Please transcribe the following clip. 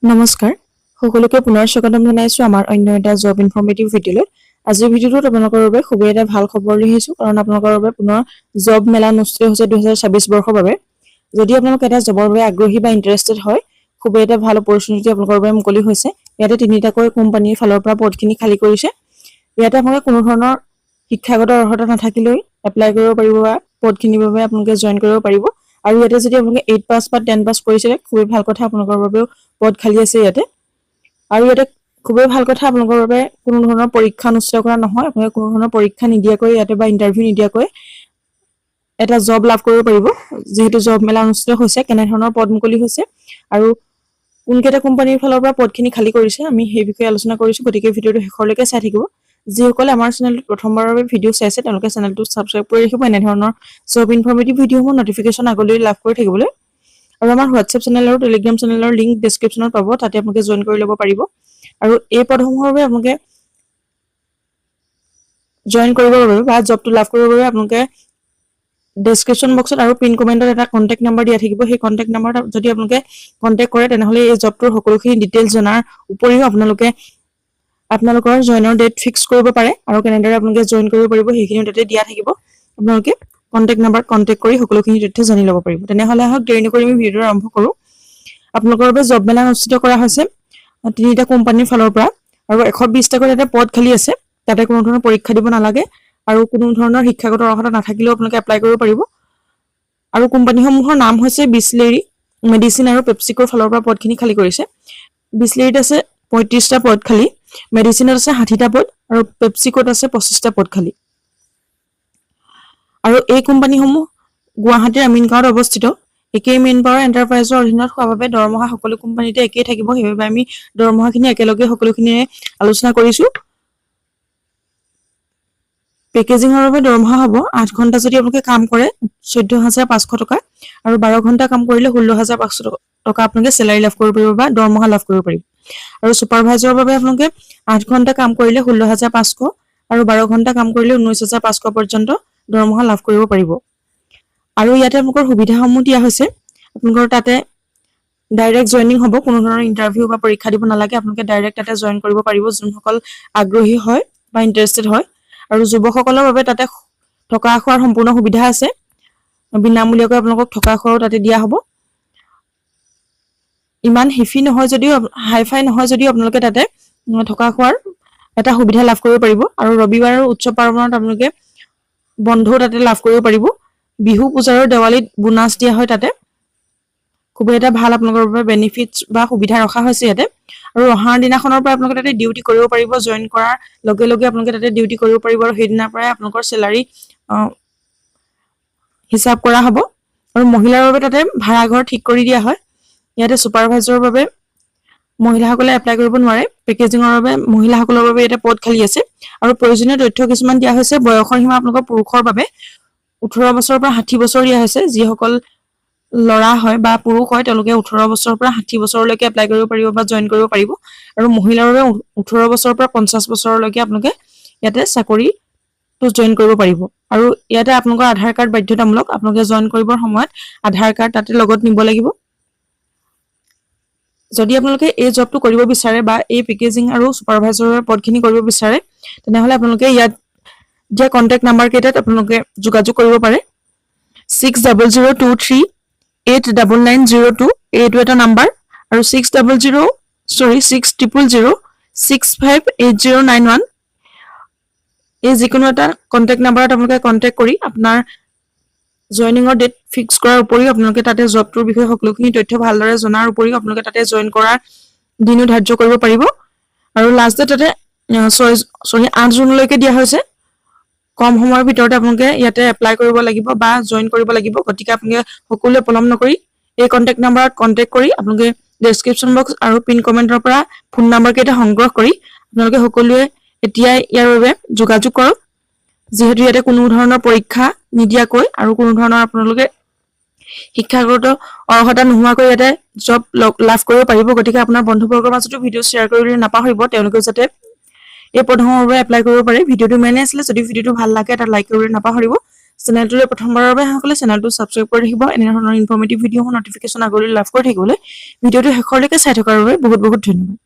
নমস্কাৰ সকলোকে পুনৰ স্বাগতম জনাইছো আমাৰ অন্য এটা জব ইনফৰমেটিভ ভিডিঅ'লৈ। আজিৰ ভিডিঅ'টোত আপোনালোকৰ বাবে খুবেই এটা ভাল খবৰ লৈ আহিছো, কাৰণ আপোনালোকৰ বাবে পুনৰ জব মেলা অনুষ্ঠিত হৈছে 2026 বৰ্ষৰ বাবে। যদি আপোনালোক এটা জবৰ বাবে আগ্ৰহী বা ইণ্টাৰেষ্টেড হয়, খুবেই এটা ভাল অপৰচুনিটি আপোনালোকৰ বাবে মুকলি হৈছে। ইয়াতে তিনিটাকৈ কোম্পানীৰ ফালৰ পৰা পদখিনি খালী কৰিছে। ইয়াতে আপোনালোকে কোনো ধৰণৰ শিক্ষাগত অৰ্হতা নাথাকিলেও এপ্লাই কৰিব পাৰিব বা পদখিনিৰ বাবে আপোনালোকে জইন কৰিব পাৰিব। আৰু ইয়াতে যদি আপোনালোকে 8 পাছ বা 10 পাছ কৰিছে, খুবেই ভাল কথা, আপোনালোকৰ বাবেও পদ খালী আছে ইয়াতে। আৰু ইয়াতে খুবেই ভাল কথা, আপোনালোকৰ বাবে কোনো ধৰণৰ পৰীক্ষা অনুষ্ঠিত কৰা নহয়। আপোনালোকে কোনো ধৰণৰ পৰীক্ষা নিদিয়াকৈ ইয়াতে বা ইণ্টাৰভিউ নিদিয়াকৈ এটা জব লাভ কৰিব পাৰিব। যিহেতু জব মেলা অনুষ্ঠিত হৈছে, কেনেধৰণৰ পদ মুকলি হৈছে আৰু কোনকেইটা কোম্পানীৰ ফালৰ পৰা পদখিনি খালী কৰিছে, আমি সেই বিষয়ে আলোচনা কৰিছোঁ। গতিকে ভিডিঅ'টো শেষলৈকে চাই থাকিব। যিসকলে আমাৰ চেনেলটোত প্ৰথমবাৰৰ বাবে ভিডিঅ' চাইছে, তেওঁলোকে চেনেলটো ছাবস্ক্ৰাইব কৰি ৰাখিব এনেধৰণৰ জব ইনফৰমেটিভ ভিডিঅ'সমূহ নটিফিকেশ্যন আগলৈ লাভ কৰি থাকিবলৈ। আৰু আমাৰ হোৱাটছএপ চেনেল আৰু টেলিগ্ৰাম চেনেলৰ লিংক ডেছক্ৰিপশ্যনত পাব, তাতে আপোনালোকে জইন কৰি ল'ব পাৰিব। আৰু এই পদসমূহৰ বাবে আপোনালোকে জইন কৰিবৰ বাবে বা জবটো লাভ কৰিবৰ বাবে আপোনালোকে ডেছক্ৰিপশ্যন বক্সত আৰু পিন কমেণ্টত এটা কণ্টেক্ট নাম্বাৰ দিয়া থাকিব। সেই কণ্টেক্ট নাম্বাৰত যদি আপোনালোকে কণ্টেক্ট কৰে, তেনেহ'লে এই জবটোৰ সকলোখিনি ডিটেইলছ জনাৰ উপৰিও আপোনালোকে আপোনালোকৰ জইনৰ ডেট ফিক্স কৰিব পাৰে আৰু কেনেদৰে আপোনালোকে জইন কৰিব পাৰিব সেইখিনিও তাতে দিয়া থাকিব। আপোনালোকে কণ্টেক্ট নাম্বাৰত কণ্টেক্ট কৰি সকলোখিনি তথ্য জানি ল'ব পাৰিব। তেনেহ'লে আহক দেৰি নকৰি আমি ভিডিঅ'টো আৰম্ভ কৰোঁ। আপোনালোকৰ বাবে জব মেলা অনুষ্ঠিত কৰা হৈছে তিনিটা কোম্পানীৰ ফালৰ পৰা, আৰু 120টাকৈ তাতে পদ খালী আছে। তাতে কোনো ধৰণৰ পৰীক্ষা দিব নালাগে আৰু কোনো ধৰণৰ শিক্ষাগত অৰ্হতা নাথাকিলেও আপোনালোকে এপ্লাই কৰিব পাৰিব। আৰু কোম্পানীসমূহৰ নাম হৈছে বিছলেৰী, মেডিচিন আৰু পেপচিকোৰ ফালৰ পৰা পদখিনি খালী কৰিছে। বিছলেৰীত আছে 35টা পদ খালী, মেডিচিনত আছে 60টা পদ আৰু পেপচিকোত আছে 25টা পদ খালী। আৰু এই কোম্পানীসমূহ গুৱাহাটীৰ আমিন গাঁৱত অৱস্থিত। একেই মেইন পাৱাৰ এণ্টাৰপ্ৰাইজৰ অধীনত হোৱাৰ বাবে দৰমহা সকলো কোম্পানীতে একেই থাকিব। সেইবাবে আমি দৰমহাখিনি একেলগে সকলোখিনিয়ে আলোচনা কৰিছোঁ। পেকেজিঙৰ বাবে দৰমহা হ'ব 8 ঘণ্টা যদি আপোনালোকে কাম কৰে 14,500 টকা, আৰু 12 ঘণ্টা কাম কৰিলে 16,500 টকা আপোনালোকে চেলাৰী লাভ কৰিব পাৰিব বা দৰমহা লাভ কৰিব পাৰিব। আৰু ছুপাৰভাইজাৰৰ বাবে আপোনালোকে 8 ঘণ্টা কাম কৰিলে 16,500 আৰু 12 ঘণ্টা কাম কৰিলে 19,500 পৰ্যন্ত দৰমহা লাভ কৰিব পাৰিব। আৰু ইয়াতে আপোনালোকৰ সুবিধাসমূহ দিয়া হৈছে। আপোনালোকৰ তাতে ডাইৰেক্ট জইনিং হ'ব, কোনো ধৰণৰ ইণ্টাৰভিউ বা পৰীক্ষা দিব নালাগে। আপোনালোকে ডাইৰেক্ট তাতে জইন কৰিব পাৰিব, যোনসকল আগ্ৰহী হয় বা ইণ্টাৰেষ্টেড হয়। আৰু যুৱকসকলৰ বাবে তাতে থকা খোৱাৰ সম্পূৰ্ণ সুবিধা আছে। বিনামূলীয়াকৈ আপোনালোকক থকা খোৱাও তাতে দিয়া হ'ব। ইমান হেফি নহয় যদিও, হাইফাই নহয় যদিও আপোনালোকে তাতে থকা খোৱাৰ এটা সুবিধা লাভ কৰিব পাৰিব। আৰু ৰবিবাৰ আৰু উৎসৱ পাৰ্বণত আপোনালোকে বন্ধও তাতে লাভ কৰিব পাৰিব। বিহু পূজা আৰু দেৱালীত বোনাছ দিয়া হয় তাতে। খুবেই এটা ভাল আপোনালোকৰ বাবে বেনিফিটছ বা সুবিধা ৰখা হৈছে ইয়াতে। আৰু অহাৰ দিনাখনৰ পৰা আপোনালোকে তাতে ডিউটি কৰিব পাৰিব। জইন কৰাৰ লগে লগে আপোনালোকে তাতে ডিউটি কৰিব পাৰিব আৰু সেইদিনাৰ পৰাই আপোনালোকৰ চেলাৰী হিচাপ কৰা হ'ব। আৰু মহিলাৰ বাবে তাতে ভাড়াঘৰ ঠিক কৰি দিয়া হয়। ইয়াতে ছুপাৰভাইজাৰৰ বাবে মহিলাসকলে এপ্লাই কৰিব নোৱাৰে। পেকেজিঙৰ বাবে মহিলাসকলৰ বাবে ইয়াতে পদ খালী আছে। আৰু প্ৰয়োজনীয় তথ্য কিছুমান দিয়া হৈছে। বয়সৰ সীমা আপোনালোকৰ পুৰুষৰ বাবে 18 বছৰৰ পৰা 60 বছৰ দিয়া হৈছে। যিসকল ল'ৰা হয় বা পুৰুষ হয়, তেওঁলোকে 18 বছৰৰ পৰা 60 বছৰলৈকে এপ্লাই কৰিব পাৰিব বা জইন কৰিব পাৰিব। আৰু মহিলাৰ বাবে 18 বছৰৰ পৰা 50 বছৰলৈকে আপোনালোকে ইয়াতে চাকৰিটো জইন কৰিব পাৰিব। আৰু ইয়াতে আপোনালোকৰ আধাৰ কাৰ্ড বাধ্যতামূলক। আপোনালোকে জইন কৰিবৰ সময়ত আধাৰ কাৰ্ড তাতে লগত নিব লাগিব। যদি আপোনালোকে এই জবটো কৰিব বিচাৰে বা এই পেকেজিং আৰু ছুপাৰভাইজাৰৰ পদখিনি কৰিব বিচাৰে, তেনেহ'লে আপোনালোকে ইয়াত দিয়া কণ্টেক্ট নাম্বাৰ কেইটাত আপোনালোকে যোগাযোগ কৰিব পাৰে। 6002389902 এইটো এটা নাম্বাৰ, আৰু 6000658091 এই যিকোনো এটা কণ্টেক্ট নাম্বাৰত আপোনালোকে কণ্টেক্ট কৰি আপোনাৰ জইনিঙৰ ডেট ফিক্স কৰাৰ উপৰিও আপোনালোকে তাতে জবটোৰ বিষয়ে সকলোখিনি তথ্য ভালদৰে জনাৰ উপৰিও আপোনালোকে তাতে জইন কৰাৰ দিনো ধাৰ্য কৰিব পাৰিব। আৰু লাষ্ট ডেট তাতে 8 জুনলৈকে দিয়া হৈছে। কম সময়ৰ ভিতৰতে আপোনালোকে ইয়াতে এপ্লাই কৰিব লাগিব বা জইন কৰিব লাগিব। গতিকে আপোনালোকে সকলোৱে পলম নকৰি এই কণ্টেক্ট নাম্বাৰত কণ্টেক্ট কৰি আপোনালোকে ডেছক্ৰিপশ্যন বক্স আৰু পিন কমেণ্টৰ পৰা ফোন নাম্বাৰ কেইটা সংগ্ৰহ কৰি আপোনালোকে সকলোৱে এতিয়াই ইয়াৰ বাবে যোগাযোগ কৰক। যিহেতু ইয়াতে কোনো ধৰণৰ পৰীক্ষা নিদিয়াকৈ আৰু কোনো ধৰণৰ আপোনালোকে শিক্ষাগত অৰ্হতা নোহোৱাকৈ ইয়াতে জব লাভ কৰিব পাৰিব। গতিকে আপোনাৰ বন্ধুবৰ্গৰ মাজতো ভিডিঅ' শ্বেয়াৰ কৰিবলৈ নাপাহৰিব, তেওঁলোকে যাতে এই পদসমূহৰ বাবে এপ্লাই কৰিব পাৰে। ভিডিঅ'টো ইমানেই আছিলে। যদি ভিডিঅ'টো ভাল লাগে এটা লাইক কৰিবলৈ নাপাহৰিব। চেনেলটোৰে প্ৰথমবাৰৰ বাবে সকলে চেনেলটো ছাবস্ক্ৰাইব কৰি ৰাখিব এনে ধৰণৰ ইনফৰ্মেটিভ ভিডিঅ'ৰ নটিফিকেশ্যন আগলৈ লাভ কৰি থাকিবলৈ ভিডিঅ'টো শেষলৈকে চাই থকাৰ বাবে বহুত বহুত ধন্যবাদ